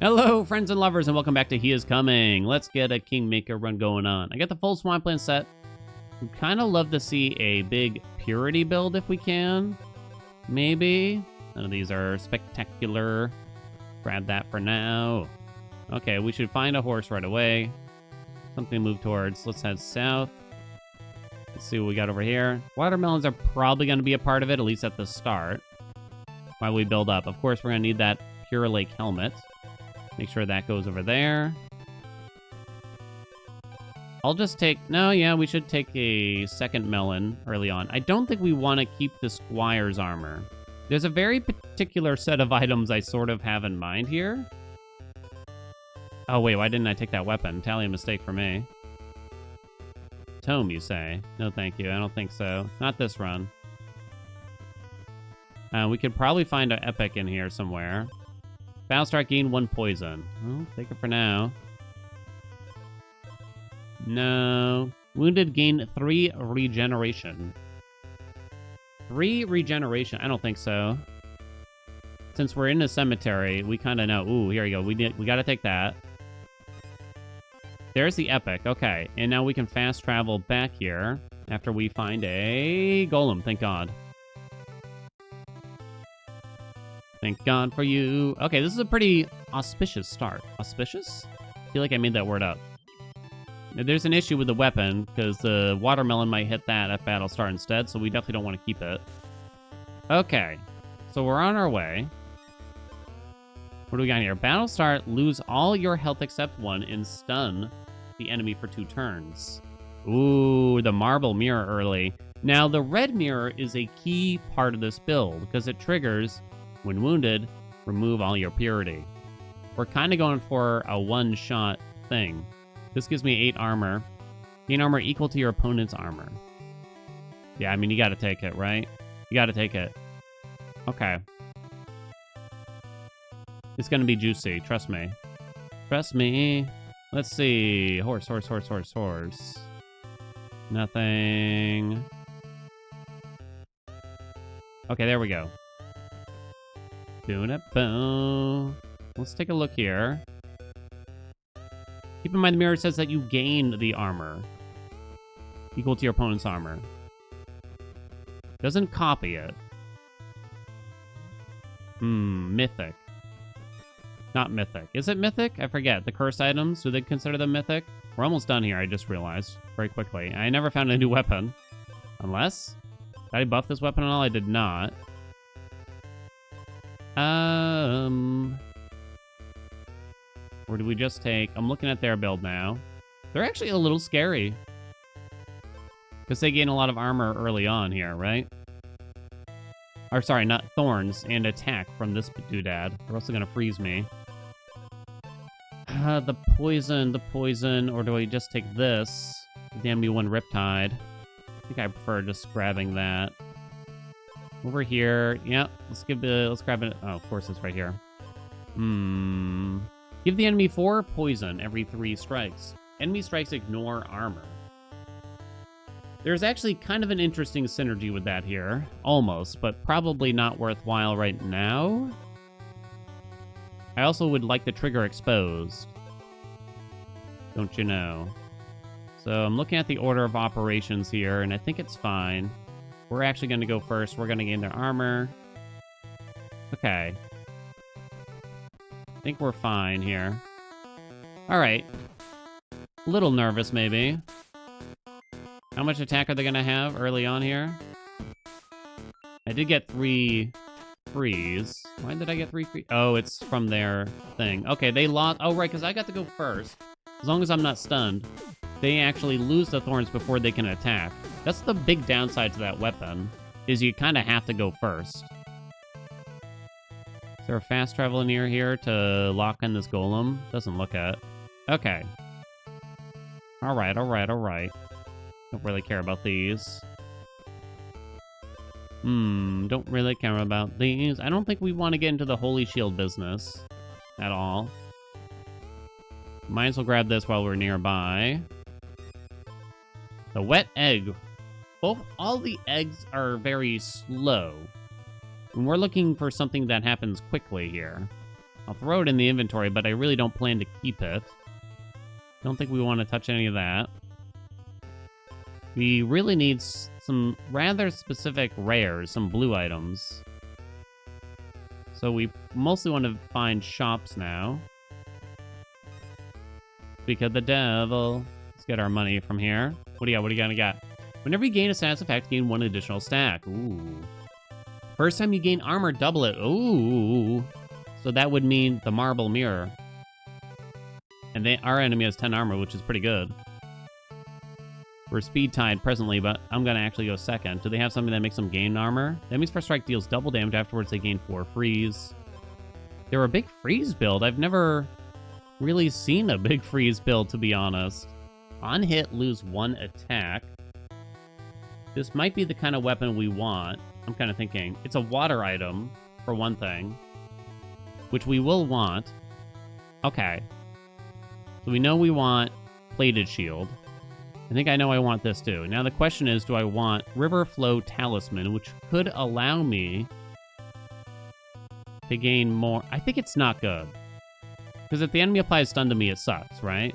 Hello, friends and lovers, and welcome back to He Is Coming. Let's get a Kingmaker run going on. I got the full swampland set. We'd kind of love to see a big purity build if we can. Maybe. None of these are spectacular. Grab that for now. Okay, we should find a horse right away. Something to move towards. Let's head south. Let's see what we got over here. Watermelons are probably going to be a part of it, at least at the start, while we build up. Of course, we're going to need that Pure Lake helmet. Make sure that goes over there. I'll just take... No, yeah, we should take a second melon early on. I don't think we want to keep the Squire's armor. There's a very particular set of items I sort of have in mind here. Oh, wait, why didn't I take that weapon? Tally a mistake for me. Tome, you say? No, thank you. I don't think so. Not this run. We could probably find an epic in here somewhere. Battlestar gain 1 poison. Well, take it for now. No. Wounded gain 3 regeneration. 3 regeneration? I don't think so. Since we're in a cemetery, we kind of know. Ooh, here we go. We got to take that. There's the epic. Okay. And now we can fast travel back here after we find a golem. Thank God. Thank God for you. Okay, this is a pretty auspicious start. Auspicious? I feel like I made that word up. There's an issue with the weapon, because the watermelon might hit that at Battlestar instead, so we definitely don't want to keep it. Okay, so we're on our way. What do we got here? Battlestar, lose all your health except 1 and stun the enemy for 2 turns. Ooh, the marble mirror early. Now, the red mirror is a key part of this build, because it triggers... When wounded, remove all your purity. We're kind of going for a one-shot thing. This gives me 8 armor. Gain armor equal to your opponent's armor. Yeah, I mean, you gotta take it, right? You gotta take it. Okay. It's gonna be juicy, trust me. Trust me. Let's see. Horse. Nothing. Okay, there we go. Let's take a look here. Keep in mind the mirror says that you gain the armor equal to your opponent's armor. Doesn't copy it. Mythic. Not mythic. Is it mythic? I forget. The cursed items, do they consider them mythic? We're almost done here, I just realized. Very quickly. I never found a new weapon. Unless? Did I buff this weapon at all? I did not. Or do we just take... I'm looking at their build now. They're actually a little scary. Because they gain a lot of armor early on here, right? Or sorry, not thorns, and attack from this doodad. They're also going to freeze me. The poison, or do I just take this? Damn me 1 Riptide. I think I prefer just grabbing that. Over here, yep. Let's grab it. Oh, of course, it's right here. Give the enemy 4 poison every 3 strikes. Enemy strikes ignore armor. There's actually kind of an interesting synergy with that here. Almost, but probably not worthwhile right now. I also would like the trigger exposed. Don't you know? So I'm looking at the order of operations here, and I think it's fine. We're actually going to go first. We're going to gain their armor. Okay. I think we're fine here. All right. A little nervous, maybe. How much attack are they going to have early on here? I did get 3 freeze. Why did I get 3 freeze? Oh, it's from their thing. Okay, they lost... Oh, right, because I got to go first. As long as I'm not stunned, they actually lose the thorns before they can attack. That's the big downside to that weapon, is you kind of have to go first. Is there a fast travel near here to lock in this golem? Doesn't look it. Okay. Alright. Don't really care about these. Don't really care about these. I don't think we want to get into the Holy Shield business at all. Might as well grab this while we're nearby. The wet egg. All the eggs are very slow. And we're looking for something that happens quickly here. I'll throw it in the inventory, but I really don't plan to keep it. Don't think we want to touch any of that. We really need some rather specific rares, some blue items. So we mostly want to find shops now. Speak of the devil. Let's get our money from here. What do you got? What do you got? Whenever you gain a status effect, gain 1 additional stack. Ooh. First time you gain armor, double it. Ooh. So that would mean the marble mirror. And our enemy has 10 armor, which is pretty good. We're speed tied presently, but I'm going to actually go second. Do they have something that makes them gain armor? Enemies first strike deals double damage. Afterwards, they gain 4 freeze. They were a big freeze build. I've never really seen a big freeze build, to be honest. On hit, lose 1 attack. This might be the kind of weapon we want. I'm kind of thinking. It's a water item, for one thing. Which we will want. Okay. So we know we want plated shield. I think I know I want this too. Now the question is, do I want River Flow Talisman, which could allow me to gain more... I think it's not good. Because if the enemy applies stun to me, it sucks, right?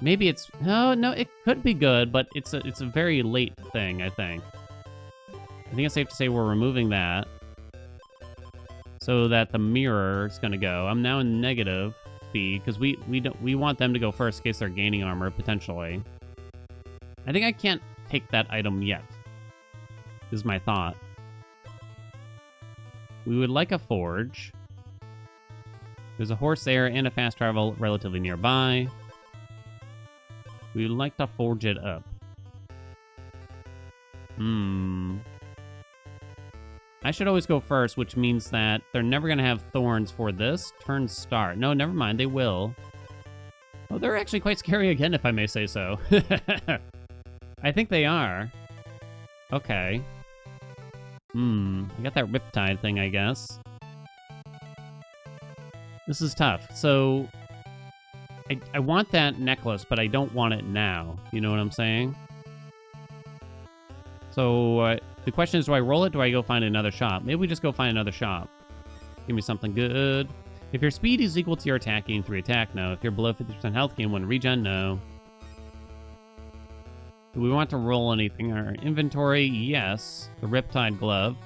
Maybe it's... No, it could be good, but it's a very late thing, I think. I think it's safe to say we're removing that. So that the mirror is going to go. I'm now in negative speed, because we want them to go first in case they're gaining armor, potentially. I think I can't take that item yet. Is my thought. We would like a forge. There's a horse there and a fast travel relatively nearby. We would like to forge it up. I should always go first, which means that they're never going to have thorns for this. Turn start. No, never mind. They will. Oh, they're actually quite scary again, if I may say so. I think they are. Okay. I got that Riptide thing, I guess. This is tough. So, I want that necklace, but I don't want it now. You know what I'm saying? So, the question is, do I roll it? Do I go find another shop? Maybe we just go find another shop. Give me something good. If your speed is equal to your attack, gain 3 attack, no. If you're below 50% health, gain 1 regen, no. Do we want to roll anything in our inventory? Yes. The Riptide Glove.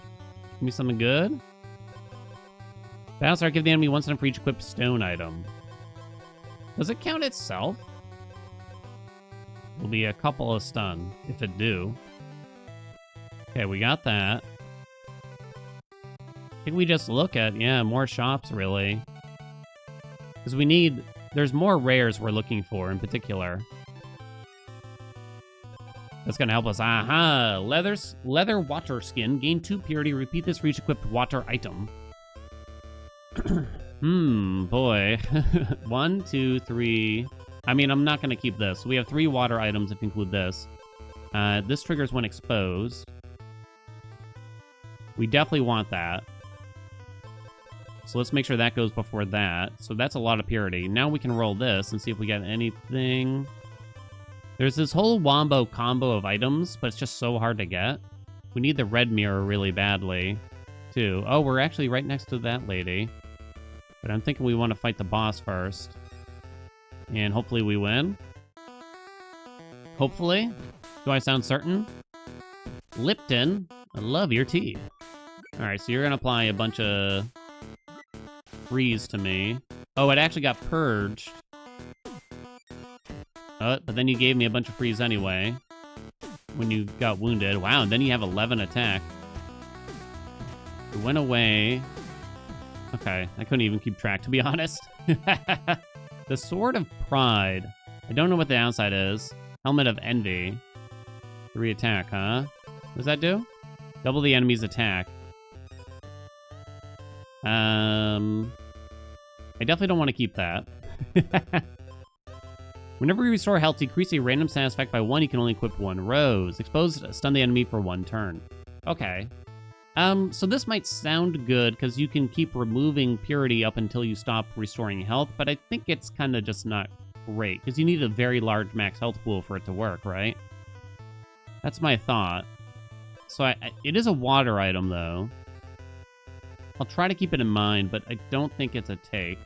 Give me something good. Battlestar, give the enemy 1 stun for each equipped stone item. Does it count itself? Will be a couple of stun, if it do. Okay, we got that. I think we just look at, yeah, more shops, really. Because we need... There's more rares we're looking for, in particular. That's going to help us. Aha! Leather water skin. Gain 2 purity. Repeat this for each equipped water item. Boy. 1, 2, 3... I mean, I'm not going to keep this. We have 3 water items if you include this. This triggers when exposed. We definitely want that. So let's make sure that goes before that. So that's a lot of purity. Now we can roll this and see if we get anything. There's this whole wombo combo of items, but it's just so hard to get. We need the red mirror really badly, too. Oh, we're actually right next to that lady. But I'm thinking we want to fight the boss first. And hopefully we win. Hopefully. Do I sound certain? Lipton, I love your tea. Alright, so you're going to apply a bunch of freeze to me. Oh, it actually got purged. Oh, but then you gave me a bunch of freeze anyway. When you got wounded. Wow, and then you have 11 attack. It went away. Okay, I couldn't even keep track, to be honest. The Sword of Pride. I don't know what the downside is. Helmet of Envy. 3 attack, huh? What does that do? Double the enemy's attack. I definitely don't want to keep that. Whenever you restore health, decrease a random status effect by 1, you can only equip 1 rose. Exposed, stun the enemy for 1 turn. Okay. So this might sound good, because you can keep removing purity up until you stop restoring health, but I think it's kind of just not great, because you need a very large max health pool for it to work, right? That's my thought. So it is a water item, though. I'll try to keep it in mind, but I don't think it's a take.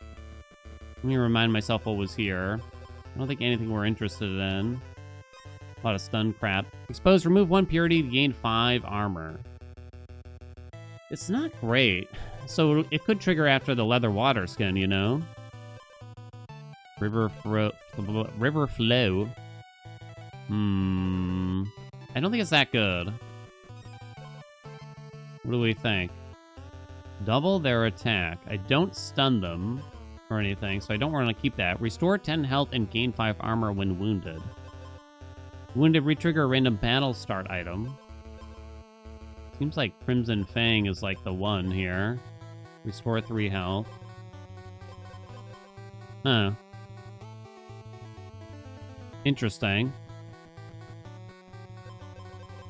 Let me remind myself what was here. I don't think anything we're interested in. A lot of stun crap. Expose, remove 1 purity to gain 5 armor. It's not great. So it could trigger after the leather water skin, you know? River flow. I don't think it's that good. What do we think? Double their attack. I don't stun them or anything, so I don't want to keep that. Restore 10 health and gain 5 armor when wounded. Wounded, retrigger a random battle start item. Seems like Crimson Fang is like the one here. Restore 3 health. Huh. Interesting.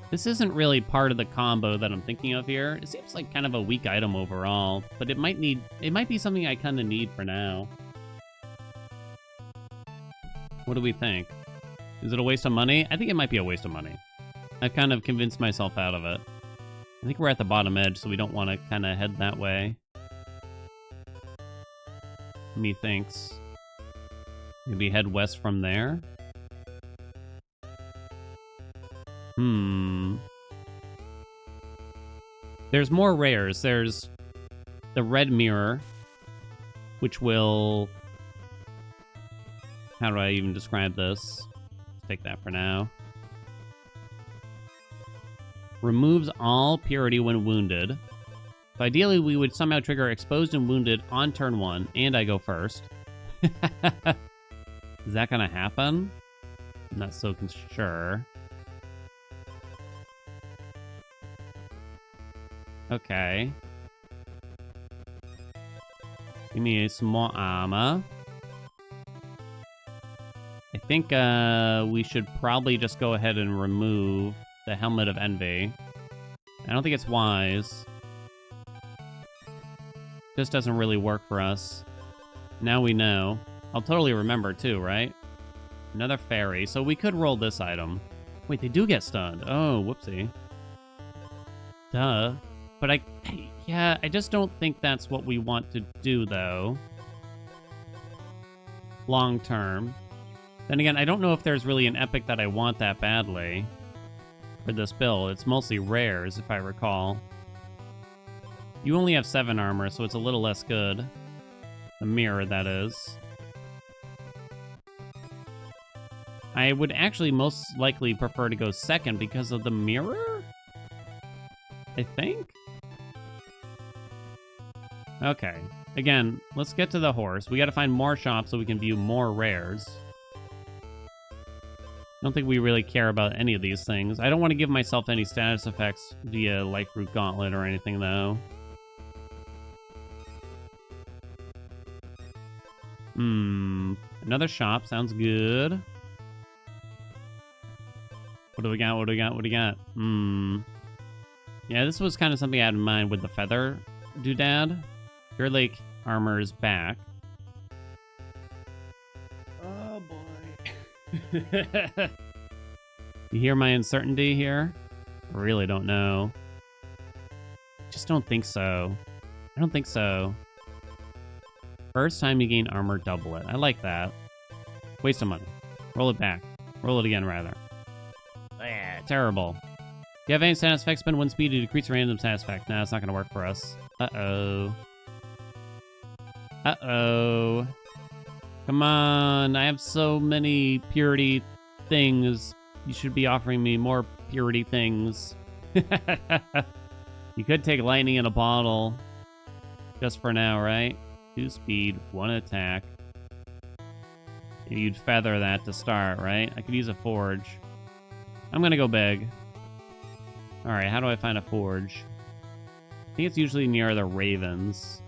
This isn't really part of the combo that I'm thinking of here. It seems like kind of a weak item overall, but it might be something I kind of need for now. What do we think? Is it a waste of money? I think it might be a waste of money. I've kind of convinced myself out of it. I think we're at the bottom edge, so we don't want to kind of head that way. Methinks. Maybe head west from there. There's more rares. There's the red mirror, which will... How do I even describe this? Let's take that for now. Removes all purity when wounded. So ideally, we would somehow trigger exposed and wounded on turn 1, and I go first. Is that gonna happen? I'm not so sure. Okay. Give me some more armor. I think we should probably just go ahead and remove the Helmet of Envy. I don't think it's wise. This doesn't really work for us. Now we know. I'll totally remember too, right? Another fairy. So we could roll this item. Wait, they do get stunned. Oh, whoopsie. Duh. But I just don't think that's what we want to do, though. Long term. Then again, I don't know if there's really an epic that I want that badly for this build. It's mostly rares, if I recall. You only have 7 armor, so it's a little less good. The mirror, that is. I would actually most likely prefer to go second because of the mirror? I think? Okay. Again, let's get to the horse. We gotta find more shops so we can view more rares. I don't think we really care about any of these things. I don't want to give myself any status effects via Life Root Gauntlet or anything, though. Another shop. Sounds good. What do we got? What do we got? What do we got? Yeah, this was kind of something I had in mind with the feather doodad. Your Lake armor is back. Oh, boy. You hear my uncertainty here? I really don't know. Just don't think so. I don't think so. First time you gain armor, double it. I like that. Waste of money. Roll it back. Roll it again, rather. Terrible. You have any status effect, spend 1 speed to decrease random status effect. Nah, it's not going to work for us. Uh-oh. Uh-oh. Come on. I have so many purity things. You should be offering me more purity things. You could take lightning in a bottle. Just for now, right? 2 speed, 1 attack. You'd feather that to start, right? I could use a forge. I'm gonna go big. Alright, how do I find a forge? I think it's usually near the ravens.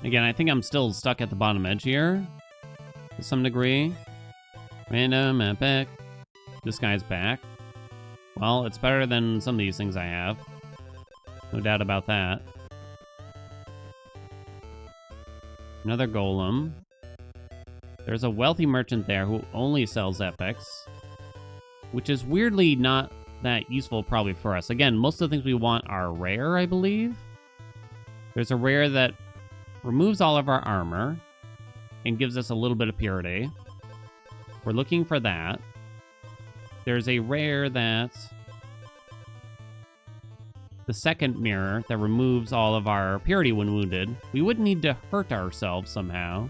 Again, I think I'm still stuck at the bottom edge here. To some degree. Random, epic. This guy's back. Well, it's better than some of these things I have. No doubt about that. Another golem. There's a wealthy merchant there who only sells epics, which is weirdly not that useful probably for us. Again, most of the things we want are rare, I believe. There's a rare that removes all of our armor and gives us a little bit of purity. We're looking for that. There's a rare that... the second mirror that removes all of our purity when wounded. We wouldn't need to hurt ourselves somehow.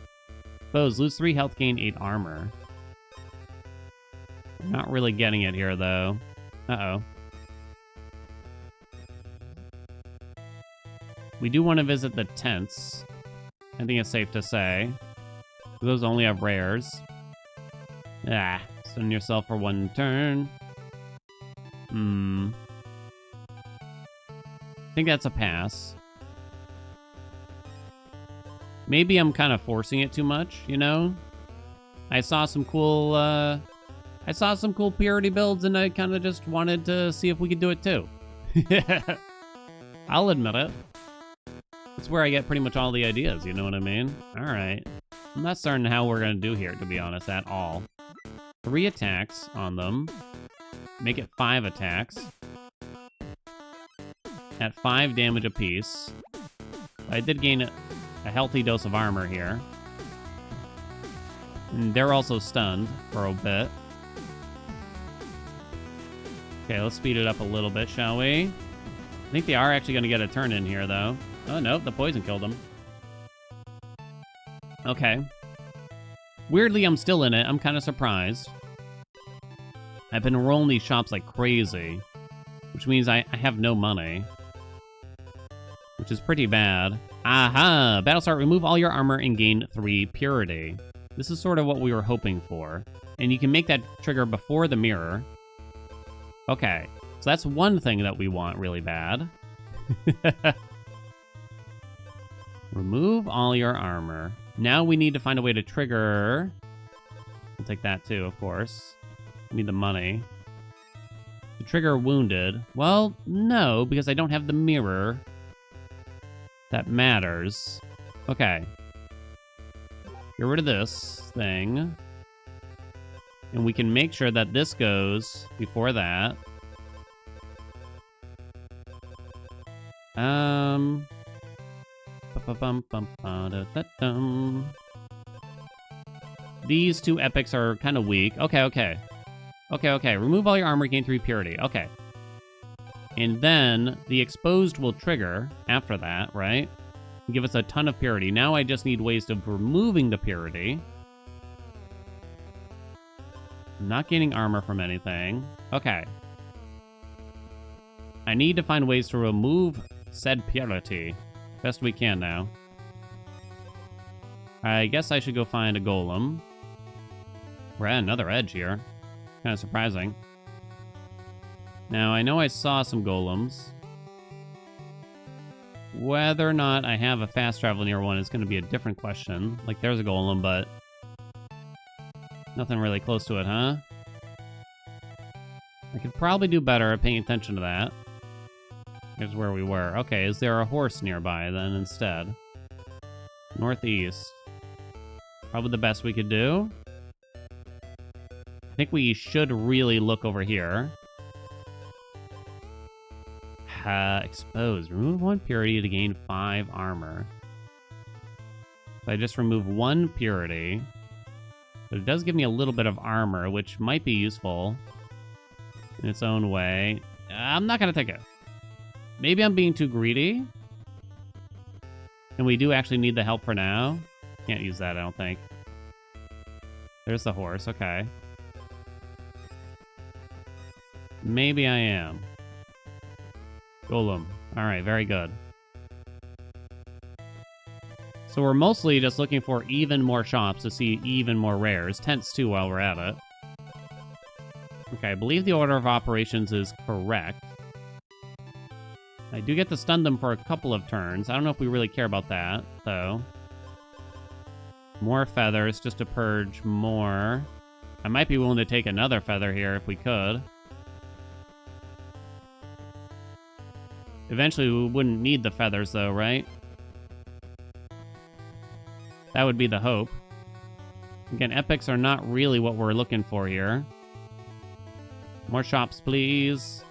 Foes lose 3 health, gain 8 armor. Not really getting it here, though. Uh-oh. We do want to visit the tents. I think it's safe to say. Those only have rares. Ah, stun yourself for 1 turn. I think that's a pass. Maybe I'm kind of forcing it too much, you know? I saw some cool purity builds and I kind of just wanted to see if we could do it too. I'll admit it. That's where I get pretty much all the ideas, you know what I mean? Alright. I'm not certain how we're going to do here, to be honest, at all. 3 attacks on them. Make it 5 attacks. At 5 damage apiece. I did gain a healthy dose of armor here. And they're also stunned for a bit. Okay, let's speed it up a little bit, shall we? I think they are actually going to get a turn in here, though. Oh, no, the poison killed them. Okay. Weirdly, I'm still in it. I'm kind of surprised. I've been rolling these shops like crazy, which means I have no money, which is pretty bad. Aha! Battle start, remove all your armor and gain 3 purity. This is sort of what we were hoping for. And you can make that trigger before the mirror. Okay, so that's one thing that we want really bad. Remove all your armor. Now we need to find a way to trigger... We'll take that too, of course. We need the money. To trigger wounded. Well, no, because I don't have the mirror. That matters. Okay. Get rid of this thing. And we can make sure that this goes before that. These 2 epics are kind of weak. Okay. Remove all your armor, gain 3 purity. Okay. And then the exposed will trigger after that, right? Give us a ton of purity. Now I just need ways of removing the purity. I'm not gaining armor from anything. Okay. I need to find ways to remove said purity. Best we can now. I guess I should go find a golem. We're at another edge here. Kind of surprising. Now, I know I saw some golems. Whether or not I have a fast travel near one is going to be a different question. Like, there's a golem, but... nothing really close to it, huh? I could probably do better at paying attention to that. Here's where we were. Okay, is there a horse nearby then instead? Northeast. Probably the best we could do. I think we should really look over here. Exposed. Remove 1 purity to gain 5 armor. So I just remove 1 purity. But it does give me a little bit of armor, which might be useful in its own way. I'm not going to take it. Maybe I'm being too greedy. And we do actually need the help for now. Can't use that, I don't think. There's the horse, okay. Maybe I am. Golem. Alright, very good. So we're mostly just looking for even more shops to see even more rares. Tents too while we're at it. Okay, I believe the order of operations is correct. I do get to stun them for a couple of turns. I don't know if we really care about that, though. More feathers just to purge more. I might be willing to take another feather here if we could. Eventually, we wouldn't need the feathers, though, right? That would be the hope. Again, epics are not really what we're looking for here. More shops, please.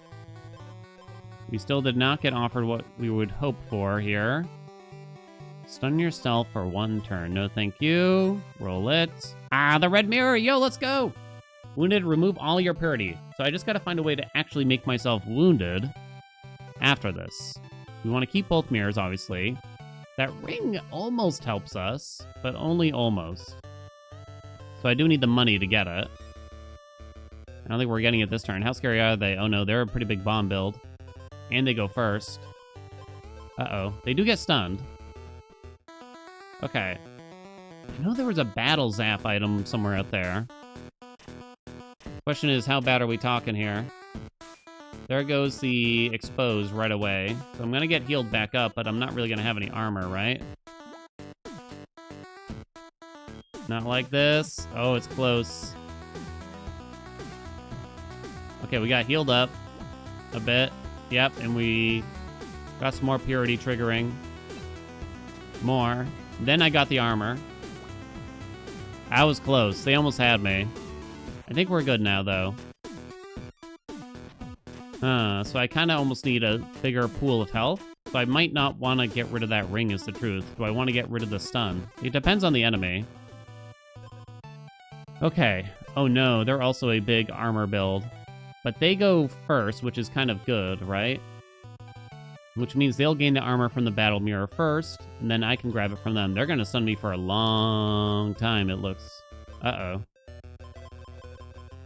We still did not get offered what we would hope for here. Stun yourself for 1 turn. No, thank you. Roll it. Ah, the red mirror. Yo, let's go. Wounded, remove all your purity. So I just got to find a way to actually make myself wounded after this. We want to keep both mirrors, obviously. That ring almost helps us, but only almost. So I do need the money to get it. I don't think we're getting it this turn. How scary are they? Oh no, they're a pretty big bomb build. And they go first. Uh-oh. They do get stunned. Okay. I know there was a battle zap item somewhere out there. Question is, how bad are we talking here? There goes the expose right away. So I'm going to get healed back up, but I'm not really going to have any armor, right? Not like this. Oh, it's close. Okay, we got healed up a bit. Yep, and we got some more purity triggering. More. Then I got the armor. I was close. They almost had me. I think we're good now, though. So I kind of almost need a bigger pool of health. So I might not want to get rid of that ring, is the truth. Do I want to get rid of the stun? It depends on the enemy. Okay. Oh no, they're also a big armor build. But they go first, which is kind of good, right? Which means they'll gain the armor from the battle mirror first, and then I can grab it from them. They're going to stun me for a long time, it looks. Uh-oh.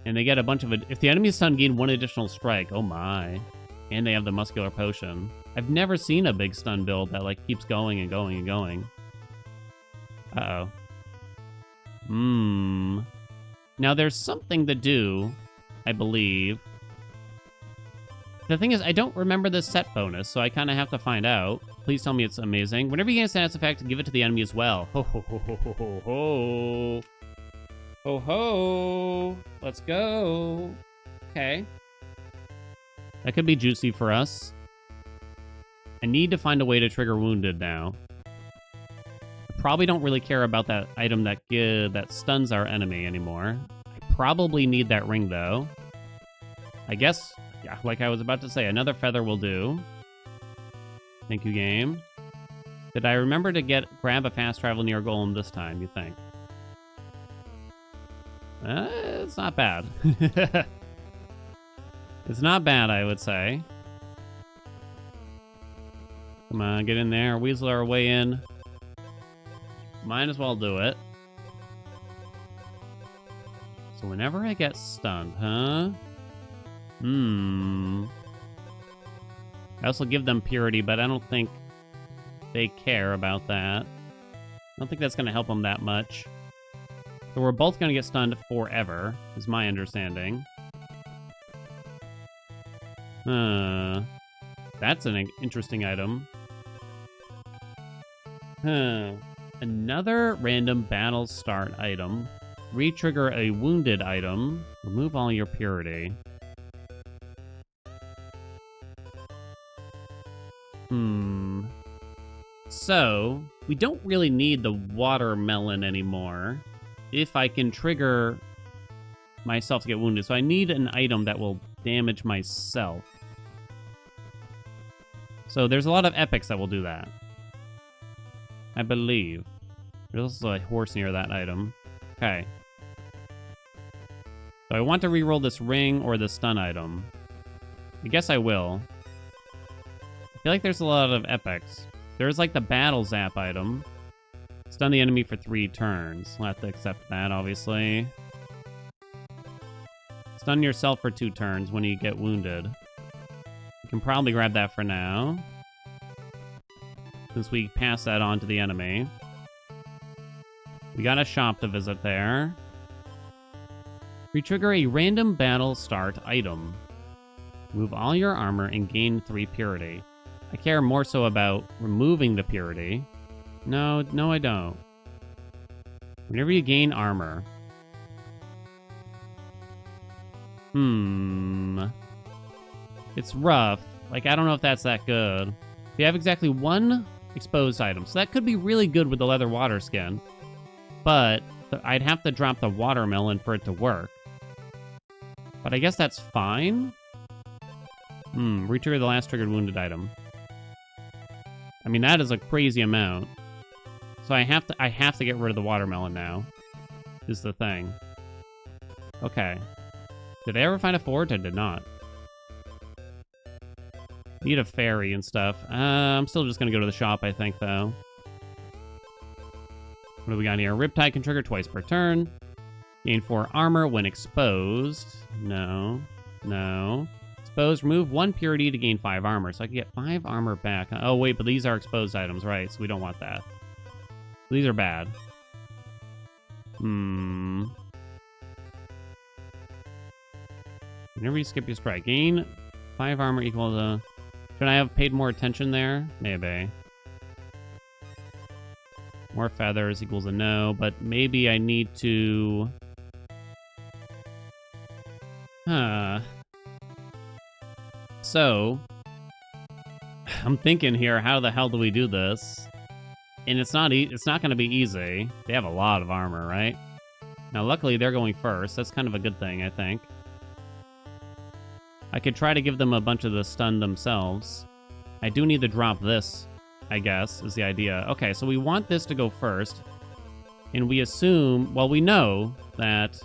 And they get a bunch of... If the enemy's stun, gain 1 additional strike. Oh my. And they have the muscular potion. I've never seen a big stun build that, like, keeps going and going and going. Uh-oh. Now, there's something to do, I believe. The thing is, I don't remember this set bonus, so I kind of have to find out. Please tell me it's amazing. Whenever you gain a status effect, give it to the enemy as well. Ho, ho, ho, ho, ho, ho, ho. Ho, ho. Let's go. Okay. That could be juicy for us. I need to find a way to trigger wounded now. I probably don't really care about that item that stuns our enemy anymore. I probably need that ring, though. I guess... Yeah, like I was about to say, another feather will do. Thank you, game. Did I remember to grab a fast travel near golem this time, you think? It's not bad. It's not bad, I would say. Come on, get in there. Weasel our way in. Might as well do it. So whenever I get stunned, huh? I also give them purity, but I don't think they care about that. I don't think that's going to help them that much. So we're both going to get stunned forever, is my understanding. That's an interesting item. Another random battle start item. Re-trigger a wounded item. Remove all your purity. So, we don't really need the watermelon anymore if I can trigger myself to get wounded. So I need an item that will damage myself. So there's a lot of epics that will do that. I believe. There's also a horse near that item. Okay. So I want to reroll this ring or the stun item. I guess I will. I feel like there's a lot of epics. There's like the battle zap item. Stun the enemy for 3 turns. We'll have to accept that, obviously. Stun yourself for 2 turns when you get wounded. You can probably grab that for now, since we pass that on to the enemy. We got a shop to visit there. Retrigger a random battle start item. Move all your armor and gain 3 purity. I care more so about removing the purity. No, I don't. Whenever you gain armor. It's rough. Like, I don't know if that's that good. We have exactly 1 exposed item, so that could be really good with the leather water skin. But I'd have to drop the watermelon for it to work. But I guess that's fine. Retrigger the last triggered wounded item. I mean, that is a crazy amount. So I have to get rid of the watermelon now. Is the thing. Okay. Did I ever find a forge? I did not. Need a ferry and stuff. I'm still just gonna go to the shop, I think, though. What do we got here? Riptide can trigger twice per turn. Gain 4 armor when exposed. No. No. Exposed, remove 1 purity to gain 5 armor. So I can get 5 armor back. Oh, wait, but these are exposed items, right? So we don't want that. These are bad. Whenever you skip your strike, gain 5 armor equal to... Should I have paid more attention there? Maybe. More feathers equals a no, but maybe I need to... So, I'm thinking here, how the hell do we do this? And it's not going to be easy. They have a lot of armor, right? Now, luckily, they're going first. That's kind of a good thing, I think. I could try to give them a bunch of the stun themselves. I do need to drop this, I guess, is the idea. Okay, so we want this to go first. And we assume, well, we know that...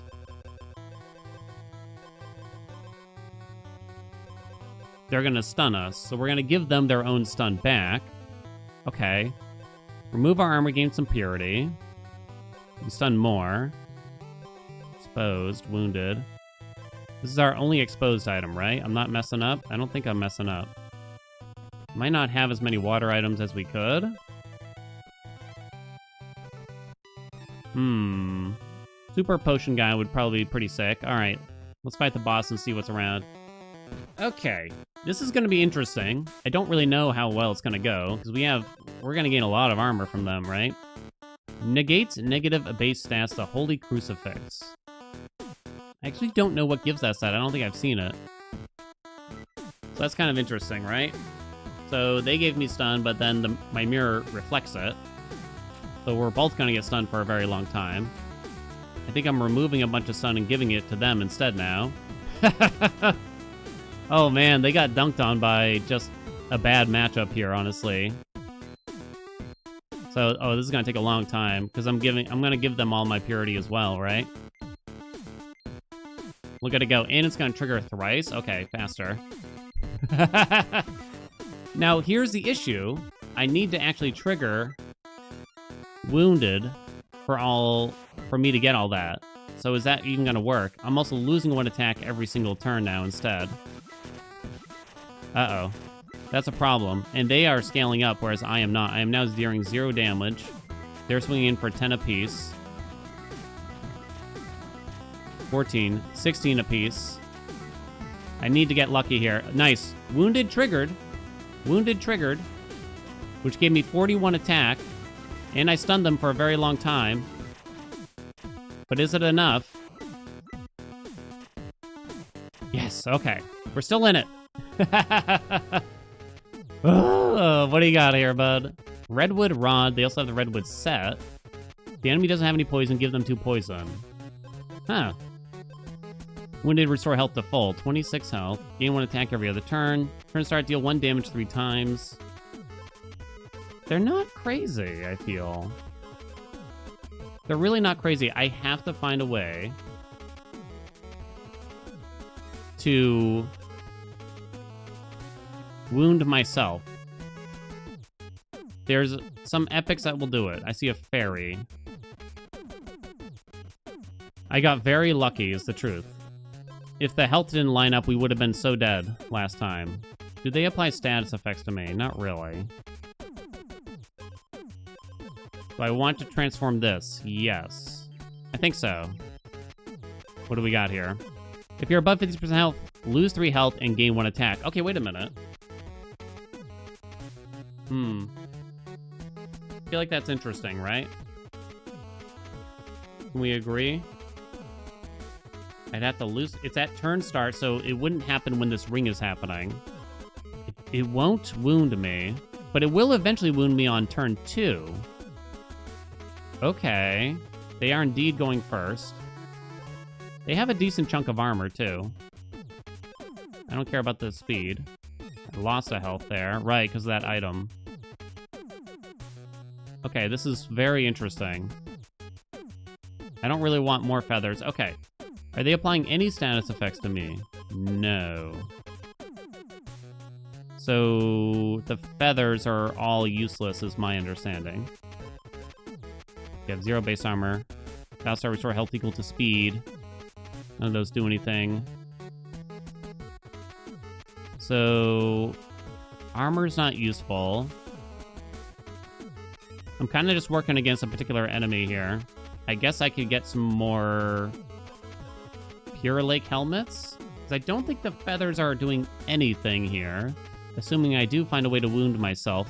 they're going to stun us. So we're going to give them their own stun back. Okay. Remove our armor, gain some purity. We stun more. Exposed, wounded. This is our only exposed item, right? I'm not messing up? I don't think I'm messing up. Might not have as many water items as we could. Super potion guy would probably be pretty sick. Alright, let's fight the boss and see what's around. Okay, this is going to be interesting. I don't really know how well it's going to go, because we're going to gain a lot of armor from them, right? Negates negative base stats the Holy Crucifix. I actually don't know what gives us that. I don't think I've seen it. So that's kind of interesting, right? So they gave me stun, but then my mirror reflects it. So we're both going to get stunned for a very long time. I think I'm removing a bunch of stun and giving it to them instead now. Oh man, they got dunked on by just a bad matchup here, honestly. So, this is gonna take a long time, because I'm gonna give them all my purity as well, right? Look at it go, and it's gonna trigger thrice? Okay, faster. Now, here's the issue. I need to actually trigger wounded for me to get all that. So is that even gonna work? I'm also losing 1 attack every single turn now instead. Uh-oh. That's a problem. And they are scaling up, whereas I am not. I am now dealing 0 damage. They're swinging in for 10 apiece. 14. 16 apiece. I need to get lucky here. Nice. Wounded triggered. Wounded triggered. Which gave me 41 attack. And I stunned them for a very long time. But is it enough? Yes, okay. We're still in it. Oh, what do you got here, bud? Redwood Rod. They also have the Redwood set. The enemy doesn't have any poison. Give them 2 poison. Huh. Wounded, restore health to full. 26 health. Gain 1 attack every other turn. Turn start, deal 1 damage 3 times. They're not crazy, I feel. They're really not crazy. I have to find a way to wound myself. There's some epics that will do it. I see a fairy. I got very lucky, is the truth. If the health didn't line up, we would have been so dead last time. Do they apply status effects to me? Not really. Do I want to transform this? Yes. I think so. What do we got here? If you're above 50% health, lose 3 health and gain 1 attack. Okay, wait a minute. I feel like that's interesting, right? Can we agree? I'd have to lose... It's at turn start, so it wouldn't happen when this ring is happening. It won't wound me, but it will eventually wound me on turn 2. Okay. They are indeed going first. They have a decent chunk of armor, too. I don't care about the speed. I lost a health there. Right, because of that item. Okay, this is very interesting. I don't really want more feathers. Okay. Are they applying any status effects to me? No. So the feathers are all useless, is my understanding. You have 0 base armor. Battlestar restore health equal to speed. None of those do anything. So armor's not useful. I'm kind of just working against a particular enemy here. I guess I could get some more Pure Lake helmets, because I don't think the feathers are doing anything here, assuming I do find a way to wound myself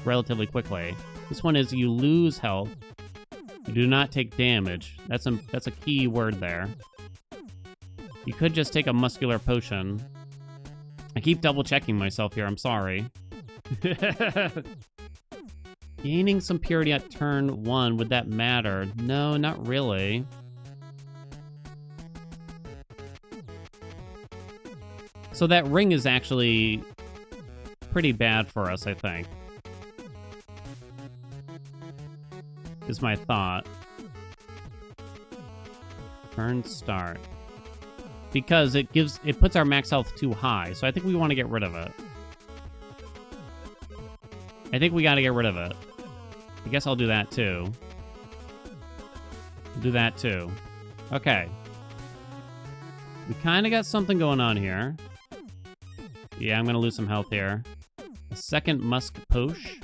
relatively quickly. This one is you lose health. You do not take damage. That's a key word there. You could just take a muscular potion. I keep double checking myself here, I'm sorry. Gaining some purity at turn 1, would that matter? No, not really. So that ring is actually pretty bad for us, I think. Is my thought. Turn start. Because it puts our max health too high, so I think we want to get rid of it. I think we got to get rid of it. I guess I'll do that too. Do that too. Okay. We kind of got something going on here. Yeah, I'm going to lose some health here. A second musk posh.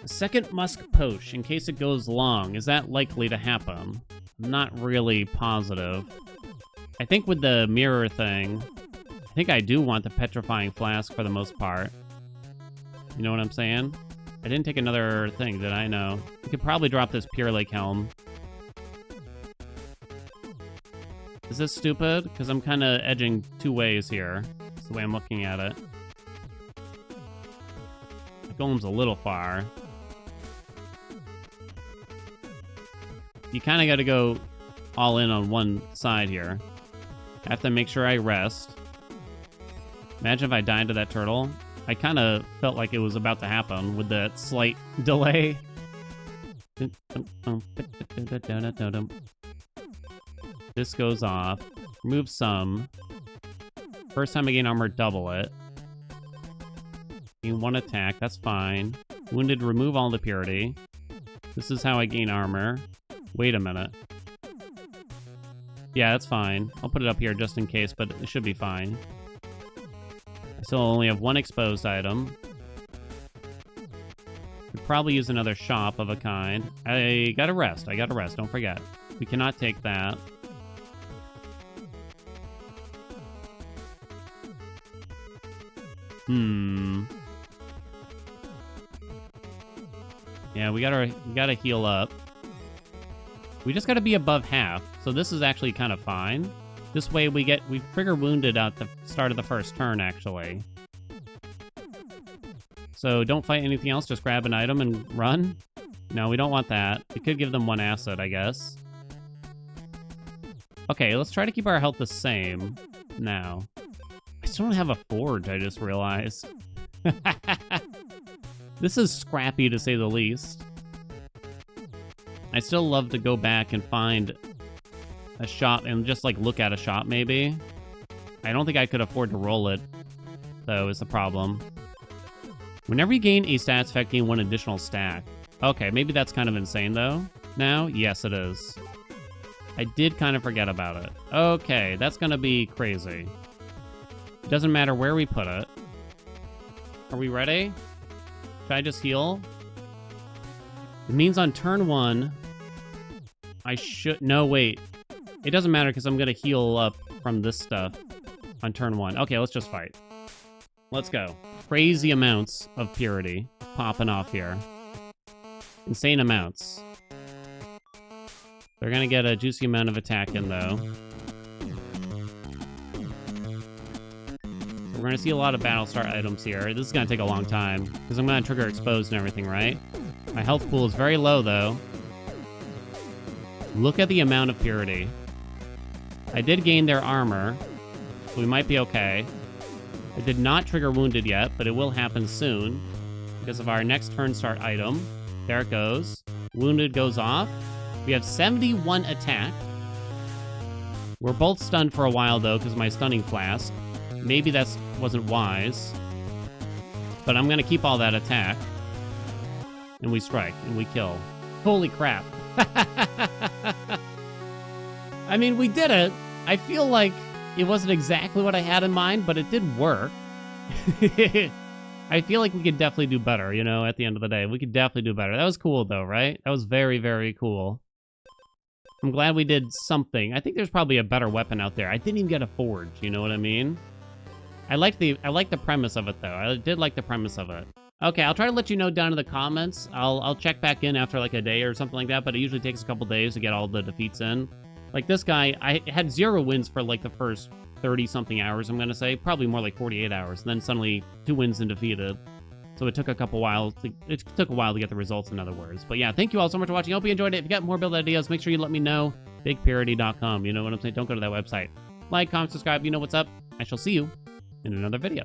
A second musk posh, in case it goes long. Is that likely to happen? I'm not really positive. I think with the mirror thing, I think I do want the petrifying flask for the most part. You know what I'm saying? I didn't take another thing, did I? No. We could probably drop this Pure Lake helm. Is this stupid? Because I'm kind of edging two ways here. That's the way I'm looking at it. The golem's a little far. You kind of got to go all in on one side here. I have to make sure I rest. Imagine if I died to that turtle. I kind of felt like it was about to happen with that slight delay. This goes off. Remove some. First time I gain armor, double it. Gain 1 attack, that's fine. Wounded, remove all the purity. This is how I gain armor. Wait a minute. Yeah, that's fine. I'll put it up here just in case, but it should be fine. I still only have 1 exposed item. Could probably use another shop of a kind. I gotta rest. Don't forget. We cannot take that. Yeah, we gotta heal up. We just gotta be above half, so this is actually kind of fine. This way we trigger wounded at the start of the first turn, actually. So don't fight anything else, just grab an item and run. No, we don't want that. We could give them 1 acid, I guess. Okay, let's try to keep our health the same now. I still don't have a forge, I just realized. This is scrappy, to say the least. I still love to go back and find a shop and just, like, look at a shop, maybe. I don't think I could afford to roll it, though, is the problem. Whenever you gain a stats effect, gain 1 additional stack. Okay, maybe that's kind of insane, though. Now, yes, it is. I did kind of forget about it. Okay, that's gonna be crazy. It doesn't matter where we put it. Are we ready? Should I just heal? It means on turn 1, I should... No, wait. It doesn't matter because I'm going to heal up from this stuff on turn 1. Okay, let's just fight. Let's go. Crazy amounts of purity popping off here. Insane amounts. They're going to get a juicy amount of attack in, though. We're going to see a lot of Battlestar items here. This is going to take a long time because I'm going to trigger exposed and everything, right? My health pool is very low, though. Look at the amount of purity. I did gain their armor, so we might be okay. I did not trigger wounded yet, but it will happen soon because of our next turn start item. There it goes. Wounded goes off. We have 71 attack. We're both stunned for a while, though, because of my stunning flask. Maybe that wasn't wise. But I'm going to keep all that attack. And we strike, and we kill. Holy crap. I mean, we did it. I feel like it wasn't exactly what I had in mind, but it did work. I feel like we could definitely do better, you know, at the end of the day. We could definitely do better. That was cool, though, right? That was very, very cool. I'm glad we did something. I think there's probably a better weapon out there. I didn't even get a forge, you know what I mean? I like the premise of it, though. I did like the premise of it. Okay, I'll try to let you know down in the comments. I'll check back in after like a day or something like that, but it usually takes a couple days to get all the defeats in. Like this guy, I had 0 wins for like the first 30-something hours, I'm going to say. Probably more like 48 hours. And then suddenly 2 wins and defeated. So it took a while to get the results, in other words. But yeah, thank you all so much for watching. I hope you enjoyed it. If you got more build ideas, make sure you let me know. BigPurity.com. You know what I'm saying? Don't go to that website. Like, comment, subscribe. You know what's up. I shall see you in another video.